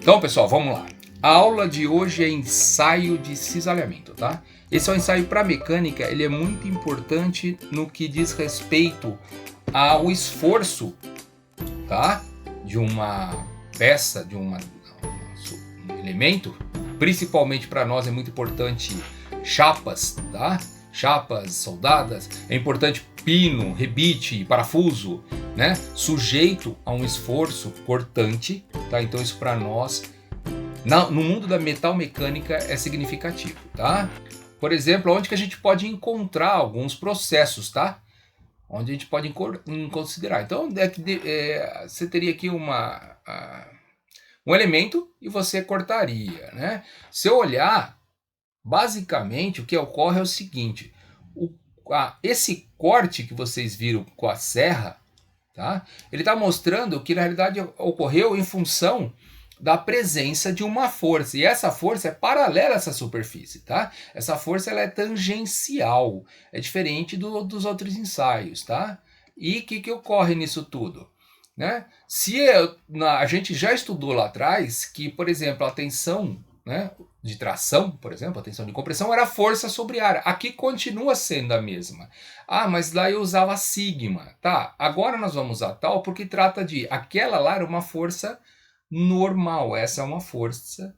Então, pessoal, vamos lá. A aula de hoje é ensaio de cisalhamento, tá? Esse é um ensaio para mecânica, ele é muito importante no que diz respeito ao esforço, tá? De uma peça, um elemento. Principalmente para nós é muito importante chapas, tá? Chapas soldadas, é importante pino, rebite, parafuso, né? Sujeito a um esforço cortante, tá? Então isso para nós, no mundo da metal mecânica, é significativo, tá? Por exemplo, onde que a gente pode encontrar alguns processos, tá? Onde a gente pode considerar. Então, você teria aqui um elemento e você cortaria, né? Se eu olhar, basicamente o que ocorre é o seguinte: esse corte que vocês viram com a serra, tá? Ele está mostrando que na realidade ocorreu em função da presença de uma força, e essa força é paralela a essa superfície, tá? Essa força ela é tangencial, é diferente dos outros ensaios, tá? E o que ocorre nisso tudo? Né? A gente já estudou lá atrás que, por exemplo, a tensão, né, de tração, por exemplo, a tensão de compressão era força sobre área. Aqui continua sendo a mesma. Mas lá eu usava sigma. Tá, agora nós vamos usar tal porque trata de aquela lá era uma força normal. Essa é uma força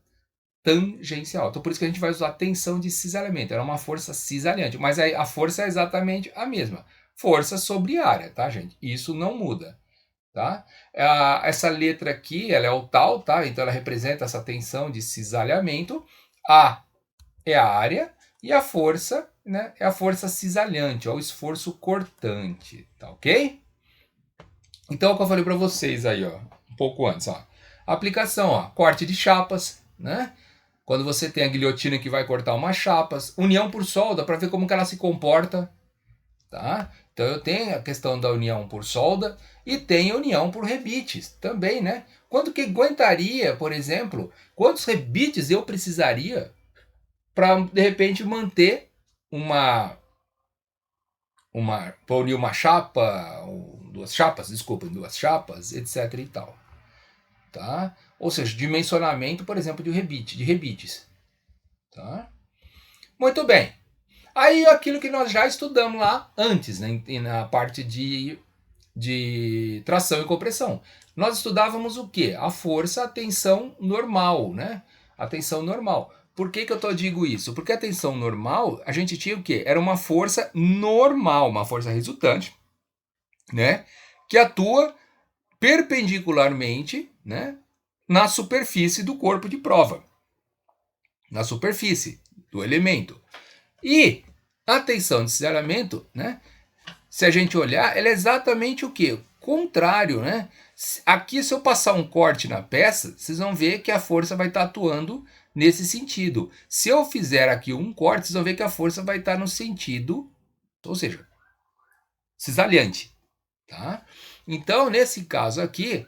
tangencial. Então por isso que a gente vai usar tensão de cisalhamento. Era uma força cisalhante, mas aí a força é exatamente a mesma. Força sobre área, tá, gente? Isso não muda. Tá? Essa letra aqui ela é o tal, tá? Então ela representa essa tensão de cisalhamento. A é a área e a força, né, é a força cisalhante, é o esforço cortante, tá ok? Então, como eu falei para vocês aí, ó, um pouco antes, ó, aplicação, ó, corte de chapas, né? Quando você tem a guilhotina que vai cortar umas chapas, união por solda para ver como que ela se comporta, tá? Então eu tenho a questão da união por solda e tenho união por rebites também, né? Quanto que aguentaria, por exemplo, quantos rebites eu precisaria para de repente manter para unir uma chapa, duas chapas, etc e tal, tá? Ou seja, dimensionamento, por exemplo, de rebites, tá? Muito bem. Aí aquilo que nós já estudamos lá antes, né, na parte de tração e compressão. Nós estudávamos o quê? A força, a tensão normal, né? A tensão normal. Por que eu digo isso? Porque a tensão normal, a gente tinha o quê? Era uma força normal, uma força resultante, né? Que atua perpendicularmente, né? Na superfície do corpo de prova. Na superfície do elemento. E a tensão de cisalhamento, né? Se a gente olhar, ela é exatamente o quê? Contrário, né? Aqui, se eu passar um corte na peça, vocês vão ver que a força vai estar atuando nesse sentido. Se eu fizer aqui um corte, vocês vão ver que a força vai estar no sentido, ou seja, cisalhante, tá? Então, nesse caso aqui,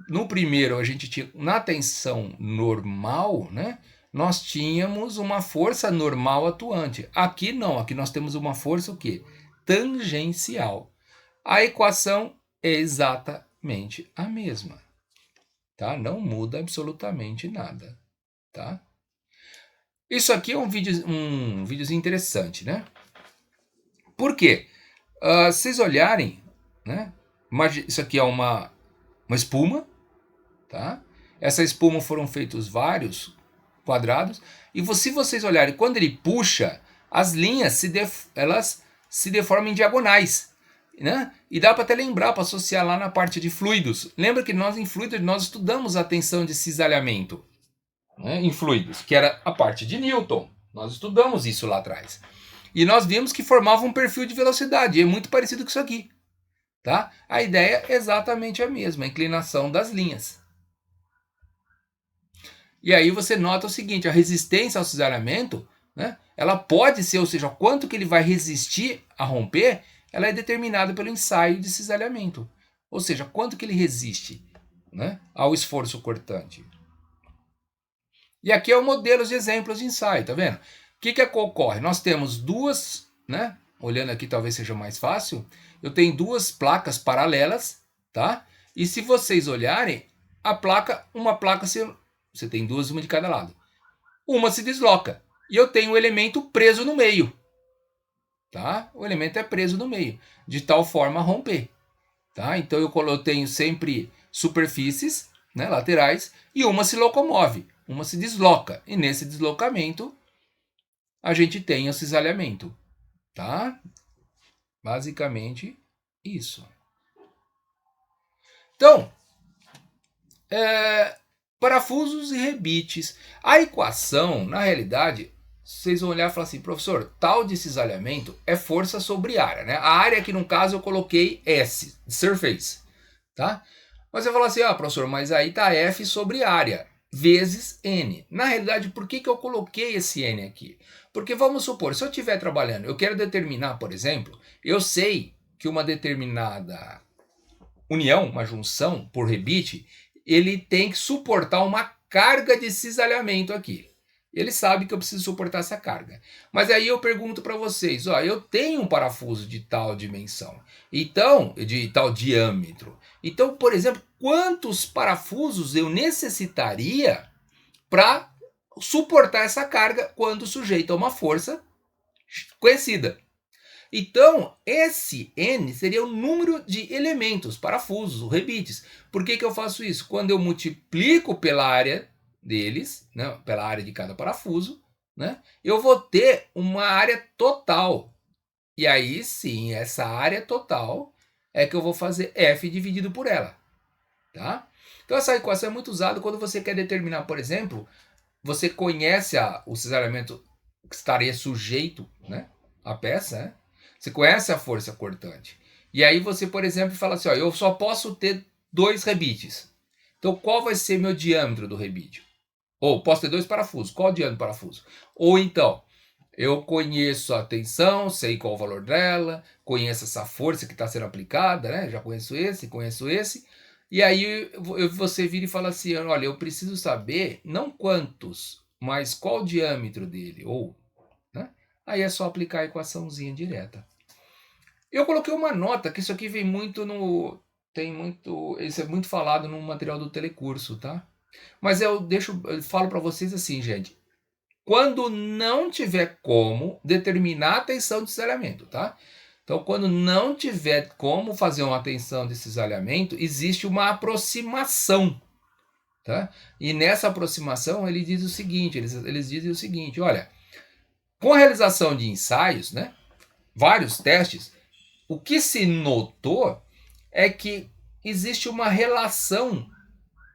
no primeiro a gente tinha, na tensão normal, né? Nós tínhamos uma força normal atuante. Aqui não, aqui nós temos uma força o quê? Tangencial. A equação é exatamente a mesma, tá? Não muda absolutamente nada, tá? Isso aqui é um vídeo interessante, né? Por quê? Se vocês olharem, né? Isso aqui é uma espuma, tá? Essa espuma foram feitos vários quadrados e se vocês olharem, quando ele puxa, as linhas elas se deformam em diagonais, né? E dá para até lembrar, para associar lá na parte de fluidos. Lembra que nós em fluidos nós estudamos a tensão de cisalhamento, né? Em fluidos, que era a parte de Newton. Nós estudamos isso lá atrás. E nós vimos que formava um perfil de velocidade, e é muito parecido com isso aqui, tá? A ideia é exatamente a mesma, a inclinação das linhas. E aí você nota o seguinte, a resistência ao cisalhamento, né, ela pode ser, ou seja, quanto que ele vai resistir a romper, ela é determinada pelo ensaio de cisalhamento. Ou seja, quanto que ele resiste, né, ao esforço cortante. E aqui é o modelo de exemplos de ensaio, tá vendo? O que ocorre? Nós temos duas, né, olhando aqui talvez seja mais fácil, eu tenho duas placas paralelas, tá? E se vocês olharem, uma placa Você tem duas, uma de cada lado. Uma se desloca. E eu tenho o elemento preso no meio. Tá? O elemento é preso no meio. De tal forma a romper. Tá? Então eu tenho sempre superfícies, né, laterais, e uma se locomove, uma se desloca. E nesse deslocamento a gente tem o cisalhamento. Tá? Basicamente isso. Então, parafusos e rebites. A equação, na realidade, vocês vão olhar e falar assim, professor, tal de cisalhamento é força sobre área, né? A área aqui no caso eu coloquei S, surface, tá? Mas você fala assim, professor, mas aí tá F sobre área, vezes N. Na realidade, por que eu coloquei esse N aqui? Porque vamos supor, se eu estiver trabalhando, eu quero determinar, por exemplo, eu sei que uma determinada união, uma junção por rebite, ele tem que suportar uma carga de cisalhamento aqui. Ele sabe que eu preciso suportar essa carga. Mas aí eu pergunto para vocês, eu tenho um parafuso de tal dimensão, então, de tal diâmetro. Então, por exemplo, quantos parafusos eu necessitaria para suportar essa carga quando sujeito a uma força conhecida? Então, esse N seria o número de elementos, parafusos, rebites. Por que eu faço isso? Quando eu multiplico pela área deles, né, pela área de cada parafuso, né, eu vou ter uma área total. E aí sim, essa área total é que eu vou fazer F dividido por ela. Tá? Então essa equação é muito usada quando você quer determinar, por exemplo, você conhece o cisalhamento que estaria sujeito, né, à peça, né? Você conhece a força cortante. E aí você, por exemplo, fala assim, eu só posso ter 2 rebites. Então qual vai ser meu diâmetro do rebite? Ou posso ter 2 parafusos, qual o diâmetro do parafuso? Ou então, eu conheço a tensão, sei qual o valor dela, conheço essa força que está sendo aplicada, né? Já conheço esse. E aí você vira e fala assim, olha, eu preciso saber não quantos, mas qual o diâmetro dele, ou, né? Aí é só aplicar a equaçãozinha direta. Eu coloquei uma nota, que isso aqui vem muito isso é muito falado no material do telecurso, tá? Mas eu falo para vocês assim, gente, quando não tiver como determinar a tensão de cisalhamento, tá? Então, quando não tiver como fazer uma tensão de cisalhamento, existe uma aproximação, tá? E nessa aproximação ele diz o seguinte, eles dizem o seguinte, olha, com a realização de ensaios, né, vários testes, o que se notou é que existe uma relação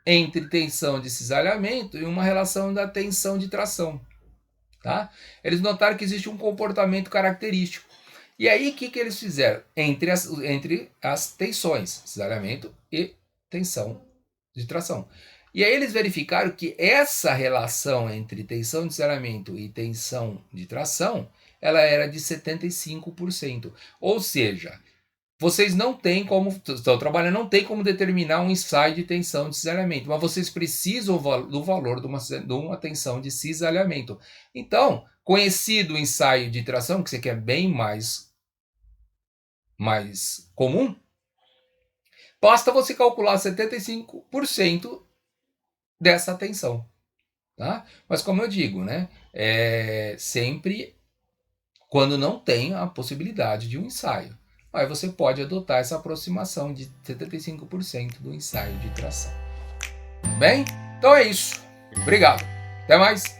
entre tensão de cisalhamento e uma relação da tensão de tração. Tá? Eles notaram que existe um comportamento característico. E aí, o que eles fizeram? Entre as tensões, cisalhamento e tensão de tração. E aí eles verificaram que essa relação entre tensão de cisalhamento e tensão de tração, ela era de 75%. Ou seja, vocês não têm como, estão trabalhando, não tem como determinar um ensaio de tensão de cisalhamento, mas vocês precisam do valor de uma tensão de cisalhamento. Então, conhecido o ensaio de tração, que você quer bem mais comum, basta você calcular 75% dessa tensão. Tá? Mas como eu digo, né, sempre quando não tem a possibilidade de um ensaio. Aí você pode adotar essa aproximação de 75% do ensaio de tração. Tudo bem? Então é isso. Obrigado. Até mais.